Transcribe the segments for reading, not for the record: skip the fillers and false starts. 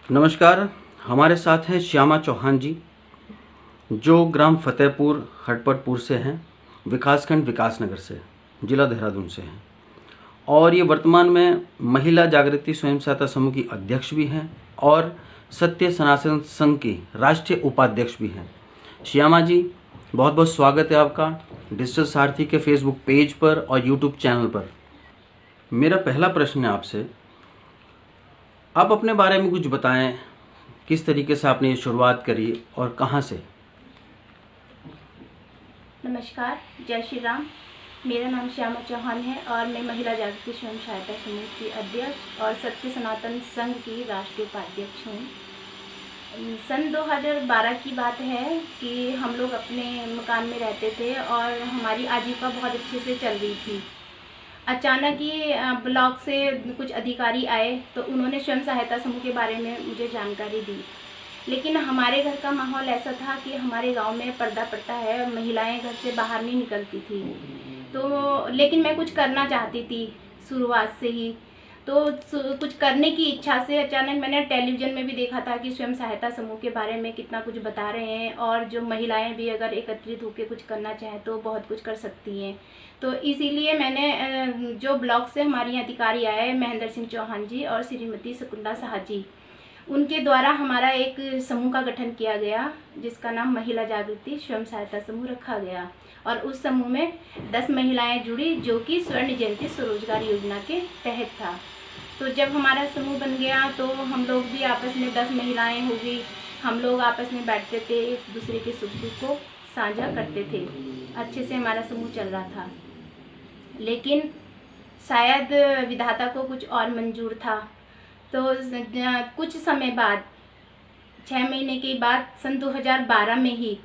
नमस्कार। हमारे साथ हैं श्यामा चौहान जी, जो ग्राम फतेहपुर हटपटपुर से हैं, विकासखंड विकासनगर से, जिला देहरादून से हैं और ये वर्तमान में महिला जागृति स्वयं सहायता समूह की अध्यक्ष भी हैं और सत्य सनातन संघ की राष्ट्रीय उपाध्यक्ष भी हैं। श्यामा जी, बहुत बहुत स्वागत है आपका डिजिटल सारथी के फेसबुक पेज पर और यूट्यूब चैनल पर। मेरा पहला प्रश्न है आपसे, आप अपने बारे में कुछ बताएं, किस तरीके से आपने ये शुरुआत करी और कहाँ से? नमस्कार, जय श्री राम। मेरा नाम श्यामा चौहान है और मैं महिला जागृति स्वयं सहायता समूह की अध्यक्ष और सत्य सनातन संघ की राष्ट्रीय उपाध्यक्ष हूँ। सन 2012 की बात है कि हम लोग अपने मकान में रहते थे और हमारी आजीविका बहुत अच्छे से चल रही थी। अचानक ही ब्लॉक से कुछ अधिकारी आए तो उन्होंने स्वयं सहायता समूह के बारे में मुझे जानकारी दी। लेकिन हमारे घर का माहौल ऐसा था कि हमारे गांव में पर्दा पड़ता है, महिलाएं घर से बाहर नहीं निकलती थी। तो लेकिन मैं कुछ करना चाहती थी शुरुआत से ही, तो कुछ करने की इच्छा से अचानक मैंने टेलीविज़न में भी देखा था कि स्वयं सहायता समूह के बारे में कितना कुछ बता रहे हैं और जो महिलाएं भी अगर एकत्रित होकर कुछ करना चाहें तो बहुत कुछ कर सकती हैं। तो इसीलिए मैंने जो ब्लॉक से हमारे यहाँ अधिकारी आए, महेंद्र सिंह चौहान जी और श्रीमती शकुंतला साहा जी, उनके द्वारा हमारा एक समूह का गठन किया गया जिसका नाम महिला जागृति स्वयं सहायता समूह रखा गया और उस समूह में 10 महिलाएं जुड़ी जो कि स्वर्ण जयंती स्वरोजगार योजना के तहत था। तो जब हमारा समूह बन गया तो हम लोग भी आपस में 10 महिलाएं हो गई, हम लोग आपस में बैठते थे, एक दूसरे के सुख दुख को साझा करते थे। अच्छे से हमारा समूह चल रहा था। लेकिन शायद विधाता को कुछ और मंजूर था। तो कुछ समय बाद 6 महीने के बाद सन 2012 में ही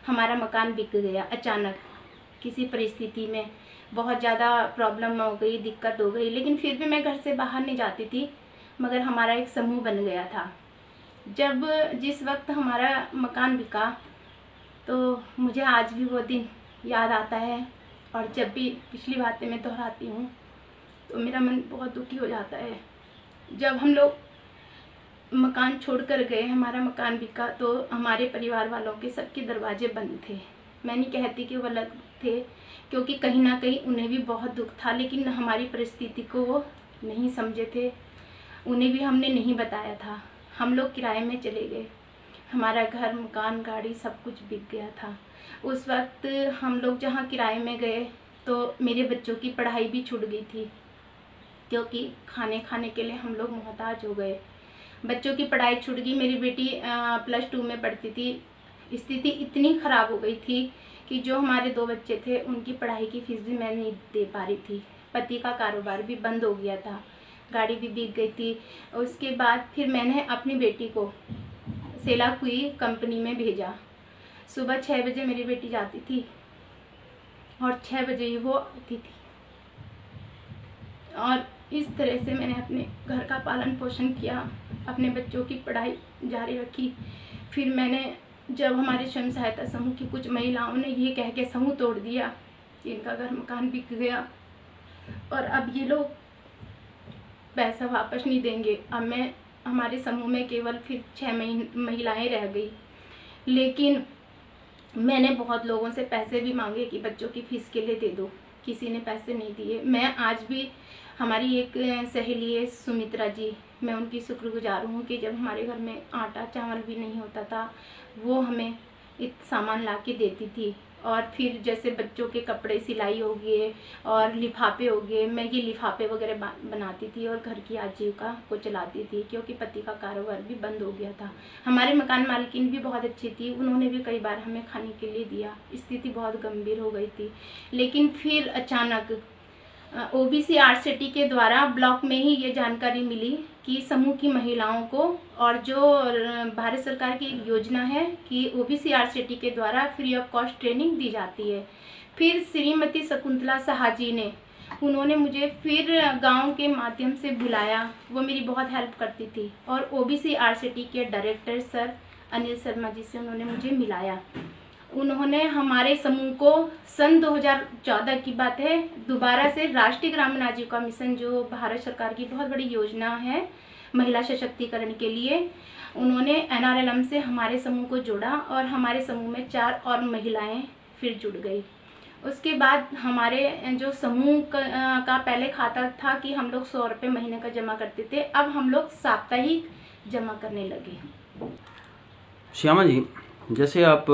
हमारा मकान बिक गया। अचानक किसी परिस्थिति में बहुत ज़्यादा प्रॉब्लम हो गई, दिक्कत हो गई, लेकिन फिर भी मैं घर से बाहर नहीं जाती थी, मगर हमारा एक समूह बन गया था। जिस वक्त हमारा मकान बिका तो मुझे आज भी वो दिन याद आता है और जब भी पिछली बातें मैं दोहराती हूँ तो मेरा मन बहुत दुखी हो जाता है। जब हम लोग मकान छोड़कर गए, हमारा मकान बिका, तो हमारे परिवार वालों के सबके दरवाजे बंद थे। मैं नहीं कहती कि वो अलग थे, क्योंकि कहीं ना कहीं उन्हें भी बहुत दुख था, लेकिन हमारी परिस्थिति को वो नहीं समझे थे, उन्हें भी हमने नहीं बताया था। हम लोग किराए में चले गए, हमारा घर, मकान, गाड़ी सब कुछ बिक गया था। उस वक्त हम लोग जहाँ किराए में गए तो मेरे बच्चों की पढ़ाई भी छूट गई थी, क्योंकि खाने के लिए हम लोग मोहताज हो गए। बच्चों की पढ़ाई छूट गई। मेरी बेटी +2 में पढ़ती थी। स्थिति इतनी ख़राब हो गई थी कि जो हमारे 2 बच्चे थे उनकी पढ़ाई की फीस भी मैं नहीं दे पा रही थी। पति का कारोबार भी बंद हो गया था, गाड़ी भी बिक गई थी। उसके बाद फिर मैंने अपनी बेटी को सेलाकुई कंपनी में भेजा। सुबह 6 बजे मेरी बेटी जाती थी और 6 बजे ही वो आती थी और इस तरह से मैंने अपने घर का पालन पोषण किया, अपने बच्चों की पढ़ाई जारी रखी। फिर मैंने जब हमारे स्वयं सहायता समूह की कुछ महिलाओं ने ये कह के समूह तोड़ दिया कि इनका घर मकान बिक गया और अब ये लोग पैसा वापस नहीं देंगे, अब हमारे समूह में केवल फिर 6 महिलाएं रह गई। लेकिन मैंने बहुत लोगों से पैसे भी मांगे कि बच्चों की फीस के लिए दे दो, किसी ने पैसे नहीं दिए। मैं आज भी, हमारी एक सहेली है सुमित्रा जी, मैं उनकी शुक्रगुजार हूँ कि जब हमारे घर में आटा चावल भी नहीं होता था वो हमें सामान ला के देती थी। और फिर जैसे बच्चों के कपड़े सिलाई हो गए और लिफाफे हो गए, मैं ये लिफाफे वगैरह बनाती थी और घर की आजीविका को चलाती थी, क्योंकि पति का कारोबार भी बंद हो गया था। हमारे मकान मालकिन भी बहुत अच्छी थी, उन्होंने भी कई बार हमें खाने के लिए दिया। स्थिति बहुत गंभीर हो गई थी। लेकिन फिर अचानक ओबीसी आरसीटी के द्वारा ब्लॉक में ही ये जानकारी मिली कि समूह की महिलाओं को, और जो भारत सरकार की एक योजना है कि ओबीसी आरसीटी के द्वारा फ्री ऑफ कॉस्ट ट्रेनिंग दी जाती है। फिर श्रीमती शकुंतला साहा जी ने, उन्होंने मुझे फिर गांव के माध्यम से बुलाया, वो मेरी बहुत हेल्प करती थी, और ओबीसी आरसीटी के डायरेक्टर सर अनिल शर्मा जी से उन्होंने मुझे मिलाया उन्होंने हमारे समूह को सन 2014 की बात है दोबारा से राष्ट्रीय ग्रामीण आजीविका मिशन, जो भारत सरकार की बहुत बड़ी योजना है महिला सशक्तिकरण के लिए, उन्होंने NRLM से हमारे समूह को जोड़ा और हमारे समूह में 4 और महिलाएं फिर जुड़ गई। उसके बाद हमारे जो समूह का पहले खाता था कि हम लोग 100 रुपये महीने का जमा करते थे, अब हम लोग साप्ताहिक जमा करने लगे। श्यामा जी, जैसे आप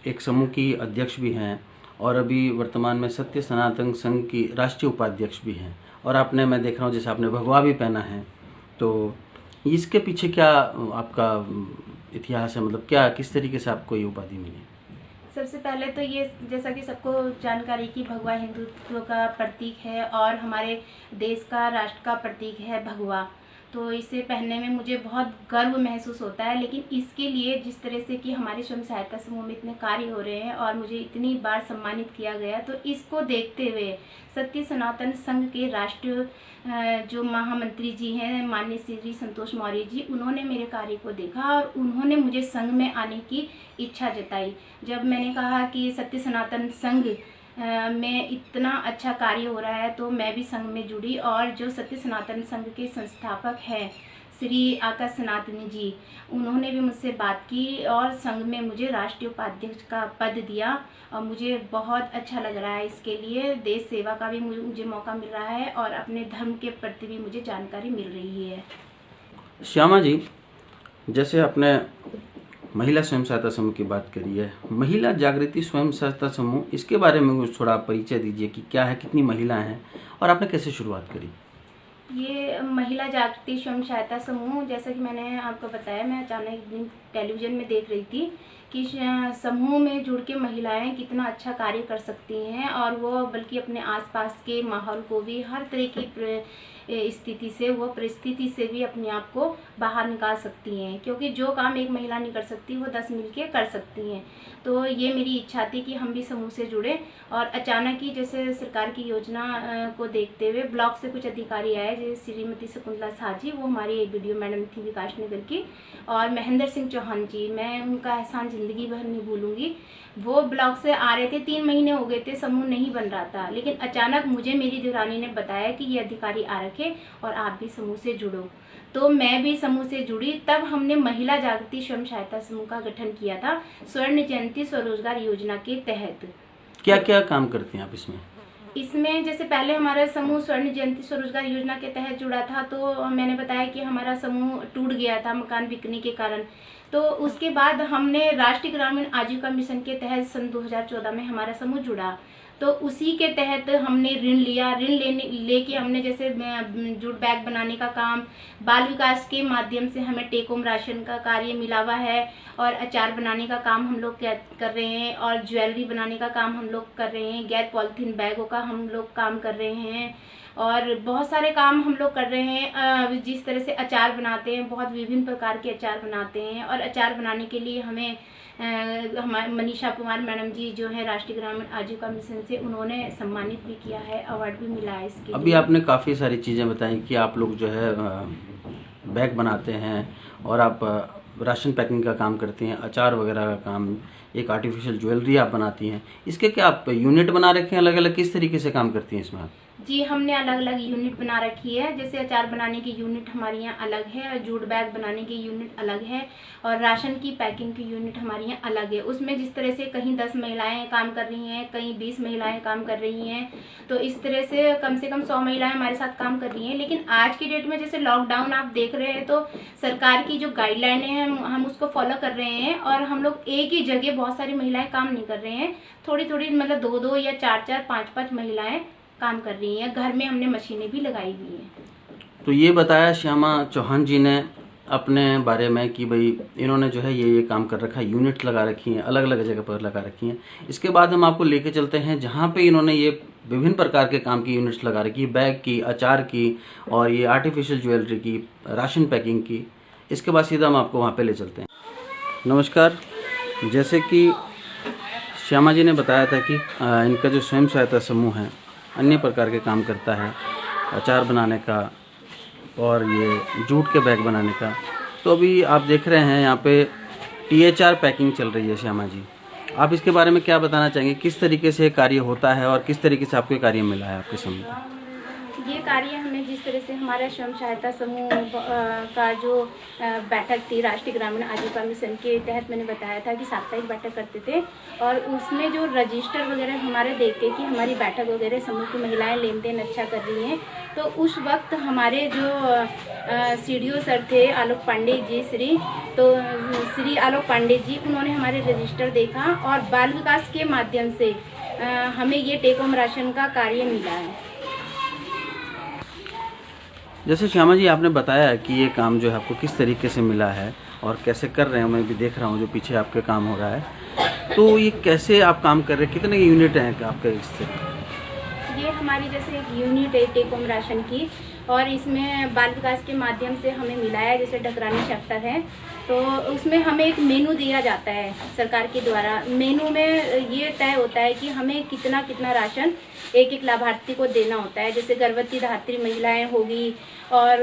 एक समूह की अध्यक्ष भी हैं और अभी वर्तमान में सत्य सनातन संघ की राष्ट्रीय उपाध्यक्ष भी हैं, और आपने, मैं देख रहा हूँ जैसे आपने भगवा भी पहना है, तो इसके पीछे क्या आपका इतिहास है? मतलब क्या, किस तरीके से आपको ये उपाधि मिली? सबसे पहले तो ये, जैसा कि सबको जानकारी की, भगवा हिंदुत्व का प्रतीक है और हमारे देश का, राष्ट्र का प्रतीक है भगवा। तो इसे पहनने में मुझे बहुत गर्व महसूस होता है। लेकिन इसके लिए जिस तरह से कि हमारे स्वयं सहायता समूह में इतने कार्य हो रहे हैं और मुझे इतनी बार सम्मानित किया गया, तो इसको देखते हुए सत्य सनातन संघ के राष्ट्रीय जो महामंत्री जी हैं, माननीय श्री संतोष मौर्य जी, उन्होंने मेरे कार्य को देखा और उन्होंने मुझे संघ में आने की इच्छा जताई। जब मैंने कहा कि सत्य सनातन संघ में इतना अच्छा कार्य हो रहा है, तो मैं भी संघ में जुड़ी और जो सत्य सनातन संघ के संस्थापक हैं श्री आकाश सनातनी जी, उन्होंने भी मुझसे बात की और संघ में मुझे राष्ट्रीय उपाध्यक्ष का पद दिया और मुझे बहुत अच्छा लग रहा है। इसके लिए देश सेवा का भी मुझे मौका मिल रहा है और अपने धर्म के प्रति भी मुझे जानकारी मिल रही है। श्यामा जी, जैसे आपने महिला स्वयं सहायता समूह की बात करी है, महिला जागृति स्वयं सहायता समूह, इसके बारे में कुछ थोड़ा परिचय दीजिए कि क्या है, कितनी महिलाएं हैं और आपने कैसे शुरुआत करी? ये महिला जागृति स्वयं सहायता समूह, जैसा कि मैंने आपको बताया, मैं अचानक एक दिन टेलीविज़न में देख रही थी कि समूह में जुड़ के महिलाएं कितना अच्छा कार्य कर सकती हैं और वो बल्कि अपने आसपास के माहौल को भी, हर तरह की स्थिति से, वो परिस्थिति से भी अपने आप को बाहर निकाल सकती हैं, क्योंकि जो काम एक महिला नहीं कर सकती वो 10 मिलके कर सकती हैं। तो ये मेरी इच्छा थी कि हम भी समूह से जुड़े और अचानक ही जैसे सरकार की योजना को देखते हुए ब्लॉक से कुछ अधिकारी आए, जैसे श्रीमती शकुंतला शाह जी, वो हमारी वीडियो मैडम थी विकास नगर की, और महेंद्र सिंह चौहान जी, मैं उनका एहसान ज़िंदगी भर नहीं भूलूंगी। वो ब्लॉक से आ रहे थे, 3 महीने हो गए थे, समूह नहीं बन रहा था, लेकिन अचानक मुझे मेरी देवरानी ने बताया कि ये अधिकारी आ रखे और आप भी समूह से जुड़ो। तो मैं भी समूह से जुड़ी। तब हमने महिला जागृति स्वयं सहायता समूह का गठन किया था स्वर्ण जयंती स्वरोजगार योजना के तहत। क्या क्या काम करते हैं आप इसमें? इसमें जैसे पहले हमारा समूह स्वर्ण जयंती स्वरोजगार योजना के तहत जुड़ा था, तो मैंने बताया कि हमारा समूह टूट गया था मकान बिकने के कारण। तो उसके बाद हमने राष्ट्रीय ग्रामीण आजीविका मिशन के तहत सन 2014 में हमारा समूह जुड़ा। तो उसी के तहत हमने ऋण लिया, ऋण लेके हमने जैसे जूट बैग बनाने का काम, बाल विकास के माध्यम से हमें टेक होम राशन का कार्य मिला हुआ है और अचार बनाने का काम हम लोग कर रहे हैं और ज्वेलरी बनाने का काम हम लोग कर रहे हैं, गैर पॉलिथीन बैगों का हम लोग काम कर रहे हैं और बहुत सारे काम हम लोग कर रहे हैं। जिस तरह से अचार बनाते हैं, बहुत विभिन्न प्रकार के अचार बनाते हैं और अचार बनाने के लिए हमें हमारे मनीषा कुमार मैडम जी जो है राष्ट्रीय ग्रामीण आजीविका मिशन से, उन्होंने सम्मानित भी किया है, अवार्ड भी मिला है इसके अभी आपने काफ़ी सारी चीज़ें बताई कि आप लोग जो है बैग बनाते हैं और आप राशन पैकिंग का काम करती हैं, अचार वगैरह का काम, एक आर्टिफिशियल ज्वेलरी आप बनाती हैं। इसके क्या आप यूनिट बना रखे हैं अलग अलग, किस तरीके से काम करती हैं इसमें आप? जी, हमने अलग अलग यूनिट बना रखी है। जैसे अचार बनाने की यूनिट हमारी यहाँ अलग है और जूट बैग बनाने की यूनिट अलग है और राशन की पैकिंग की यूनिट हमारी यहाँ अलग है। उसमें जिस तरह से कहीं 10 महिलाएं काम कर रही हैं, कहीं 20 महिलाएं काम कर रही हैं, तो इस तरह से कम 100 महिलाएं हमारे साथ काम कर रही हैं। लेकिन आज की डेट में जैसे लॉकडाउन आप देख रहे हैं, तो सरकार की जो गाइडलाइनें हैं हम उसको फॉलो कर रहे हैं और हम लोग एक ही जगह बहुत सारी महिलाएं काम नहीं कर रहे हैं, थोड़ी थोड़ी मतलब 2-2 या 4-4, 5-5 महिलाएं काम कर रही हैं। घर में हमने मशीनें भी लगाई हुई हैं। तो ये बताया श्यामा चौहान जी ने अपने बारे में कि भाई इन्होंने जो है ये काम कर रखा है, यूनिट लगा रखी हैं, अलग अलग जगह पर लगा रखी हैं। इसके बाद हम आपको लेके चलते हैं जहाँ पे इन्होंने ये विभिन्न प्रकार के काम की यूनिट्स लगा रखी है, बैग की, अचार की और ये आर्टिफिशियल ज्वेलरी की, राशन पैकिंग की। इसके बाद सीधा हम आपको वहाँ पे ले चलते हैं। नमस्कार, जैसे कि श्यामा जी ने बताया था कि इनका जो स्वयं सहायता समूह है अन्य प्रकार के काम करता है, अचार बनाने का और ये जूट के बैग बनाने का। तो अभी आप देख रहे हैं यहाँ पे THR पैकिंग चल रही है श्यामा जी, आप इसके बारे में क्या बताना चाहेंगे, किस तरीके से कार्य होता है और किस तरीके से आपको ये कार्य मिला है आपके समूह? ये कार्य हमें जिस तरह से हमारा स्वयं सहायता समूह का जो बैठक थी राष्ट्रीय ग्रामीण आजीविका मिशन के तहत मैंने बताया था कि साप्ताहिक बैठक करते थे, और उसमें जो रजिस्टर वगैरह हमारे देखते कि हमारी बैठक वगैरह समूह की महिलाएं लेन देन अच्छा कर रही हैं, तो उस वक्त हमारे जो CDO सर थे आलोक पांडे जी, श्री आलोक पांडे जी, उन्होंने हमारे रजिस्टर देखा और बाल विकास के माध्यम से हमें ये टेक होम राशन का कार्य मिला है। जैसे श्यामा जी आपने बताया कि ये काम जो है आपको किस तरीके से मिला है और कैसे कर रहे हैं, मैं भी देख रहा हूँ जो पीछे आपके काम हो रहा है, तो ये कैसे आप काम कर रहे हैं, कितने यूनिट हैं आपके इससे? ये हमारी जैसे एक यूनिट है टेक होम राशन की, और इसमें बाल विकास के माध्यम से हमें मिला है। जैसे ढकरानी सेक्टर है तो उसमें हमें एक मेनू दिया जाता है सरकार के द्वारा। मेनू में ये तय होता है कि हमें कितना कितना राशन एक एक लाभार्थी को देना होता है। जैसे गर्भवती धात्री महिलाएं होगी और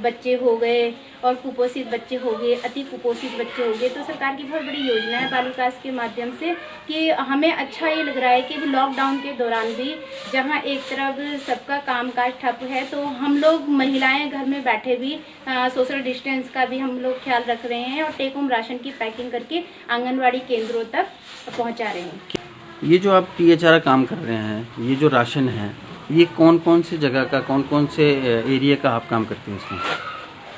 बच्चे हो गए और कुपोषित बच्चे हो गए, अति कुपोषित बच्चे हो गए, तो सरकार की बहुत बड़ी योजना है बाल विकास के माध्यम से कि हमें अच्छा ये लग रहा है कि लॉकडाउन के दौरान भी जहां एक तरफ सबका कामकाज ठप है, तो हम लोग महिलाएं घर में बैठे भी सोशल डिस्टेंस का भी हम लोग ख्याल रख रहे हैं और टेक होम राशन की पैकिंग करके आंगनवाड़ी केंद्रों तक पहुँचा रहे हैं। ये जो आप THR काम कर रहे हैं, ये जो राशन है, ये कौन कौन से जगह का, कौन कौन से एरिया का आप काम करते हैं इसमें?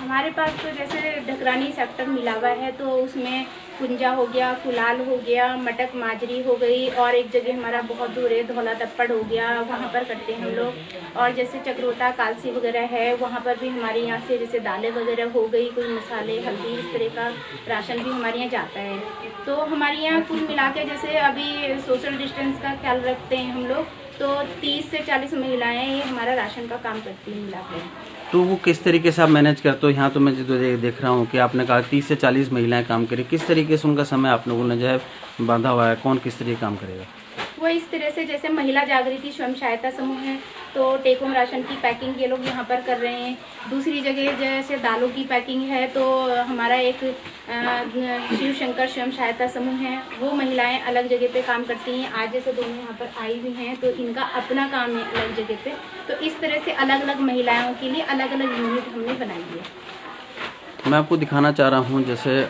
हमारे पास तो जैसे ढकरानी सेक्टर मिला हुआ है, तो उसमें कुंजा हो गया, कुलाल हो गया, मटक माजरी हो गई, और एक जगह हमारा बहुत दूर है धौला तप्पड़ हो गया, वहाँ पर करते हैं हम लोग। और जैसे चक्रोता कालसी वगैरह है, वहाँ पर भी हमारे यहाँ से जैसे दालें वगैरह हो गई, कोई मसाले हल्दी इस तरह का राशन भी हमारे यहाँ जाता है। तो हमारे यहाँ कुल मिला के जैसे अभी सोशल डिस्टेंस का ख्याल रखते हैं हम लोग, तो 30 से 40 महिलाएं ये हमारा राशन का काम करती हैं मिला के। तो वो किस तरीके से आप मैनेज करते हो? यहाँ तो मैं जो देख रहा हूँ कि आपने कहा 30 से 40 महिलाएं काम करें, किस तरीके से उनका समय आप लोगों ने जो है बांधा हुआ है, कौन किस तरीके काम करेगा? वो इस तरह से जैसे महिला जागृति स्वयं सहायता समूह है, तो टेक होम राशन की पैकिंग ये लोग यहाँ पर कर रहे हैं। दूसरी जगह जैसे दालों की पैकिंग है, तो हमारा एक शिव शंकर स्वयं सहायता समूह है, वो महिलाएं अलग जगह पे काम करती हैं। आज जैसे दोनों यहाँ पर आई हुई हैं, तो इनका अपना काम है अलग जगह पे। तो इस तरह से अलग अलग महिलाओं के लिए अलग अलग यूनिट हमने बनाई है। मैं आपको दिखाना चाह रहा हूँ, जैसे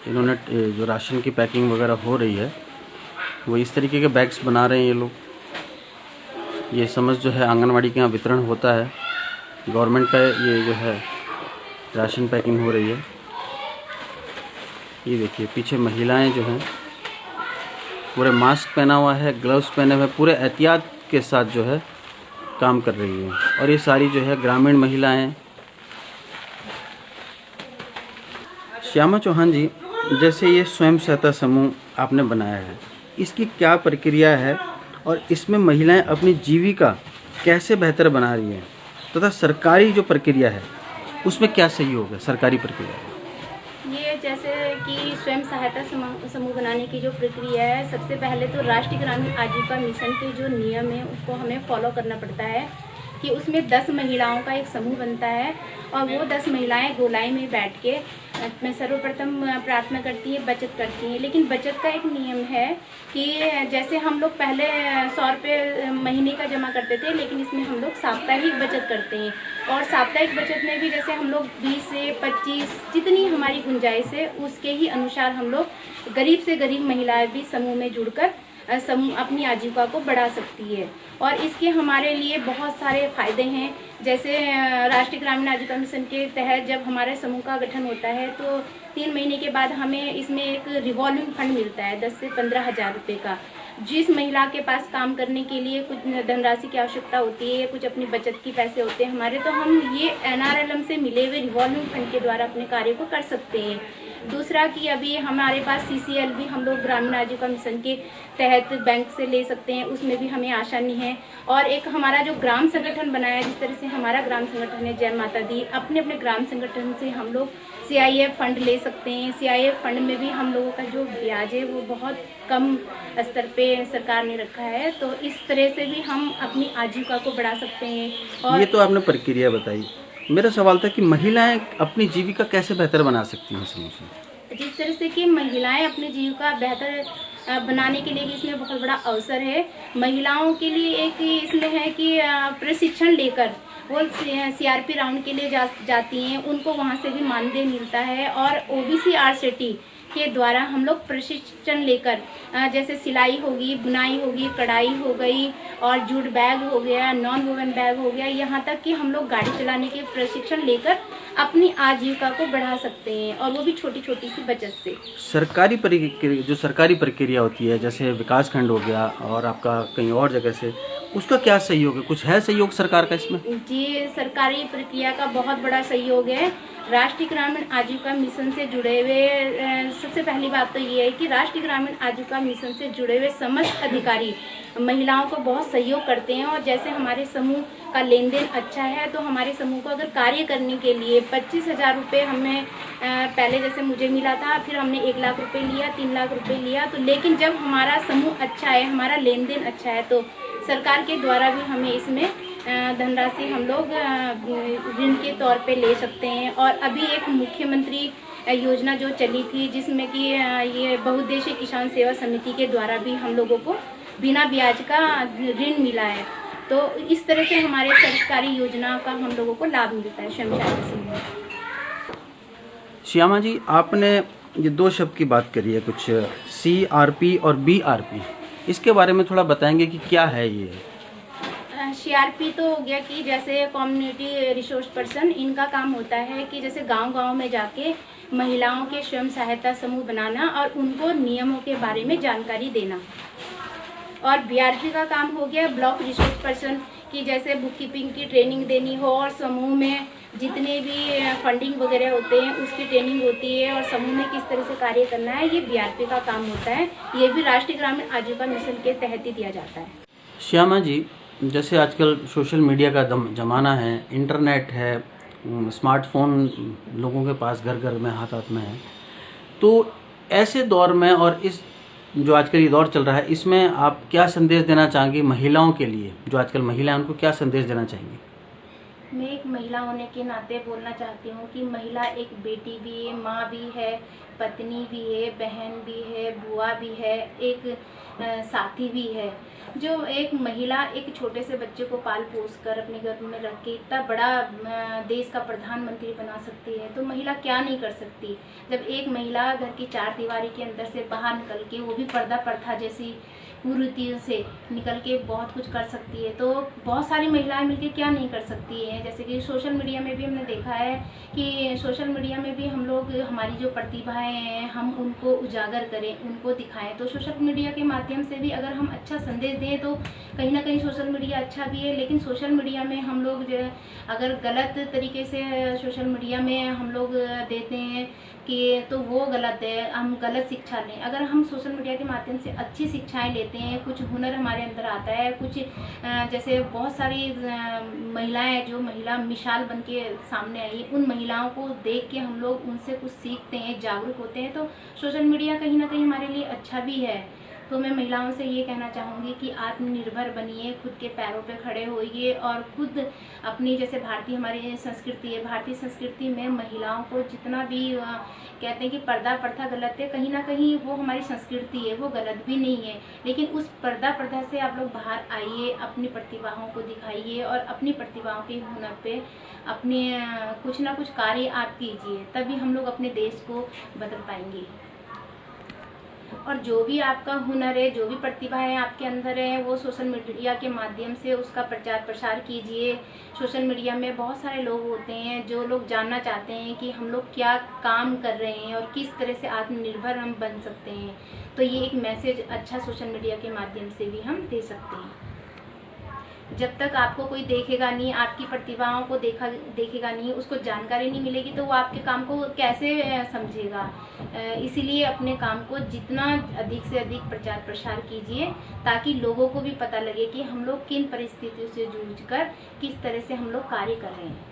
इन्होंने जो राशन की पैकिंग वगैरह हो रही है, वो इस तरीके के बैग्स बना रहे हैं ये लोग। ये समझ जो है आंगनवाड़ी के यहाँ वितरण होता है, गवर्नमेंट का ये जो है राशन पैकिंग हो रही है। ये देखिए पीछे महिलाएं जो हैं पूरे मास्क पहना हुआ है, ग्लव्स पहने हुए, पूरे एहतियात के साथ जो है काम कर रही हैं, और ये सारी जो है ग्रामीण महिलाएं। श्यामा चौहान जी, जैसे ये स्वयं सहायता समूह आपने बनाया है, इसकी क्या प्रक्रिया है और इसमें महिलाएं अपनी जीविका कैसे बेहतर बना रही हैं, तथा सरकारी जो प्रक्रिया है उसमें क्या सहयोग है सरकारी प्रक्रिया? ये जैसे कि स्वयं सहायता समूह बनाने की जो प्रक्रिया है, सबसे पहले तो राष्ट्रीय ग्रामीण आजीविका मिशन के जो नियम है उसको हमें फॉलो करना पड़ता है कि उसमें 10 महिलाओं का एक समूह बनता है, और वो 10 महिलाएं गोलाई में बैठ के सर्वप्रथम प्रार्थना करती है, बचत करती हैं। लेकिन बचत का एक नियम है कि जैसे हम लोग पहले 100 रुपये महीने का जमा करते थे, लेकिन इसमें हम लोग साप्ताहिक बचत करते हैं, और साप्ताहिक बचत में भी जैसे हम लोग 20 से 25 जितनी हमारी गुंजाइश है उसके ही अनुसार हम लोग गरीब से गरीब महिलाएं भी समूह में जुड़कर अपनी आजीविका को बढ़ा सकती है। और इसके हमारे लिए बहुत सारे फ़ायदे हैं। जैसे राष्ट्रीय ग्रामीण आजीविका मिशन के तहत जब हमारे समूह का गठन होता है, तो 3 महीने के बाद हमें इसमें एक रिवॉल्विंग फंड मिलता है 10 से 15 हज़ार रुपये का। जिस महिला के पास काम करने के लिए कुछ धनराशि की आवश्यकता होती है, कुछ अपनी बचत की पैसे होते हैं हमारे, तो हम ये NRLM से मिले हुए रिवॉल्विंग फंड के द्वारा अपने कार्य को कर सकते हैं। दूसरा कि अभी हमारे पास CCL भी हम लोग ग्रामीण आजीविका मिशन के तहत बैंक से ले सकते हैं, उसमें भी हमें आसानी है। और एक हमारा जो ग्राम संगठन बनाया, जिस तरह से हमारा ग्राम संगठन है जय माता दी, अपने अपने ग्राम संगठन से हम लोग CIF फंड ले सकते हैं। CIF फंड में भी हम लोगों का जो ब्याज है वो बहुत कम स्तर पे सरकार ने रखा है, तो इस तरह से भी हम अपनी आजीविका को बढ़ा सकते हैं। और ये तो आपने प्रक्रिया बताई, मेरा सवाल था कि महिलाएं अपनी जीविका कैसे बेहतर बना सकती हैं समूह से? जिस तरह से कि महिलाएं अपनी जीविका बेहतर बनाने के लिए भी इसमें बहुत बड़ा अवसर है। महिलाओं के लिए एक इसमें है कि प्रशिक्षण लेकर वो CRP राउंड के लिए जाती हैं, उनको वहाँ से भी मानदेय मिलता है। और OBC RCT के द्वारा हम लोग प्रशिक्षण लेकर जैसे सिलाई होगी, बुनाई होगी, कढ़ाई हो गई और जूट बैग हो गया, नॉन वोवन बैग हो गया, यहाँ तक कि हम लोग गाड़ी चलाने के प्रशिक्षण लेकर अपनी आजीविका को बढ़ा सकते हैं, और वो भी छोटी छोटी सी बचत से। सरकारी प्रक्रिया होती है, जैसे विकास खंड हो गया और आपका कहीं और जगह से, उसका क्या सहयोग है? कुछ है सहयोग सरकार का इसमें? जी, सरकारी प्रक्रिया का बहुत बड़ा सहयोग है। राष्ट्रीय ग्रामीण आजीविका मिशन से जुड़े हुए सबसे पहली बात तो ये है कि राष्ट्रीय ग्रामीण आजीविका मिशन से जुड़े हुए समस्त अधिकारी महिलाओं को बहुत सहयोग करते हैं। और जैसे हमारे समूह का लेन देन अच्छा है, तो हमारे समूह को अगर कार्य करने के लिए 25,000 रुपये हमें पहले जैसे मुझे मिला था, फिर हमने 1 लाख रुपये लिया, 3 लाख रुपये लिया। तो लेकिन जब हमारा समूह अच्छा है, हमारा लेन देन अच्छा है, तो सरकार के द्वारा भी हमें इसमें धनराशि हम लोग ऋण के तौर पे ले सकते हैं। और अभी एक मुख्यमंत्री योजना जो चली थी, जिसमें कि ये बहुउद्देशीय किसान सेवा समिति के द्वारा भी हम लोगों को बिना ब्याज का ऋण मिला है। तो इस तरह से हमारे सरकारी योजना का हम लोगों को लाभ मिलता है स्वयं सहायता समूह में। श्यामा जी, आपने ये 2 शब्द की बात करी है, कुछ CRP और BRP, इसके बारे में थोड़ा बताएंगे कि क्या है ये? CRP तो हो गया कि जैसे कम्युनिटी रिसोर्स पर्सन, इनका काम होता है कि जैसे गांव-गांव में जाके महिलाओं के स्वयं सहायता समूह बनाना और उनको नियमों के बारे में जानकारी देना। और BRP का काम हो गया ब्लॉक रिसोर्स पर्सन की, जैसे बुक कीपिंग की ट्रेनिंग देनी हो, और समूह में जितने भी फंडिंग वगैरह होते हैं उसकी ट्रेनिंग होती है, और समूह में किस तरह से कार्य करना है, ये BRP का काम होता है। ये भी राष्ट्रीय ग्रामीण आजीविका मिशन के तहत ही दिया जाता है। श्यामा जी, जैसे आजकल सोशल मीडिया का ज़माना है, इंटरनेट है, स्मार्टफोन लोगों के पास घर घर में, हाथ हाथ में है, तो ऐसे दौर में और इस जो आजकल ये दौर चल रहा है, इसमें आप क्या संदेश देना चाहेंगी महिलाओं के लिए? जो आजकल महिला हैं, उनको क्या संदेश देना चाहेंगी? मैं एक महिला होने के नाते बोलना चाहती हूँ कि महिला एक बेटी भी है, माँ भी है, पत्नी भी है, बहन भी है, बुआ भी है, एक साथी भी है। जो एक महिला एक छोटे से बच्चे को पाल पोस कर अपने घर में रख के इतना बड़ा देश का प्रधानमंत्री बना सकती है, तो महिला क्या नहीं कर सकती। जब एक महिला घर की 4 दीवारी के अंदर से बाहर निकल के, वो भी पर्दा प्रथा जैसी कुरीतियों से निकल के बहुत कुछ कर सकती है, तो बहुत सारी महिलाएं मिलकर क्या नहीं कर सकती हैं। जैसे कि सोशल मीडिया में भी हमने देखा है कि सोशल मीडिया में भी हम लोग हमारी जो प्रतिभाएं हैं, हम उनको उजागर करें, उनको दिखाएं। तो सोशल मीडिया के माध्यम से भी अगर हम अच्छा संदेश दें, तो कहीं ना कहीं सोशल मीडिया अच्छा भी है। लेकिन सोशल मीडिया में हम लोग जो अगर गलत तरीके से सोशल मीडिया में हम लोग देते हैं कि तो वो गलत है, हम गलत शिक्षा लें। अगर हम सोशल मीडिया के माध्यम से अच्छी शिक्षाएं लेते हैं, कुछ हुनर हमारे अंदर आता है, कुछ जैसे बहुत सारी महिलाएं जो महिला मिसाल बन के सामने आई, उन महिलाओं को देख के हम लोग उनसे कुछ सीखते हैं, जागरूक होते हैं, तो सोशल मीडिया कहीं ना कहीं हमारे लिए अच्छा भी है। तो मैं महिलाओं से ये कहना चाहूँगी कि आत्मनिर्भर बनिए, खुद के पैरों पे खड़े होइए, और खुद अपनी जैसे भारतीय हमारी संस्कृति है, भारतीय संस्कृति में महिलाओं को जितना भी कहते हैं कि पर्दा प्रथा गलत है, कहीं ना कहीं वो हमारी संस्कृति है, वो गलत भी नहीं है। लेकिन उस पर्दा प्रथा से आप लोग बाहर आइए, अपनी प्रतिभाओं को दिखाइए, और अपनी प्रतिभाओं के हुनर पे अपने कुछ ना कुछ कार्य आप कीजिए, तभी हम लोग अपने देश को बदल पाएंगे। और जो भी आपका हुनर है, जो भी प्रतिभाएं आपके अंदर है, वो सोशल मीडिया के माध्यम से उसका प्रचार प्रसार कीजिए। सोशल मीडिया में बहुत सारे लोग होते हैं जो लोग जानना चाहते हैं कि हम लोग क्या काम कर रहे हैं और किस तरह से आत्मनिर्भर हम बन सकते हैं। तो ये एक मैसेज अच्छा सोशल मीडिया के माध्यम से भी हम दे सकते हैं। जब तक आपको कोई देखेगा नहीं, आपकी प्रतिभाओं को देखेगा नहीं, उसको जानकारी नहीं मिलेगी, तो वो आपके काम को कैसे समझेगा। इसीलिए अपने काम को जितना अधिक से अधिक प्रचार प्रसार कीजिए, ताकि लोगों को भी पता लगे कि हम लोग किन परिस्थितियों से जूझकर किस तरह से हम लोग कार्य कर रहे हैं।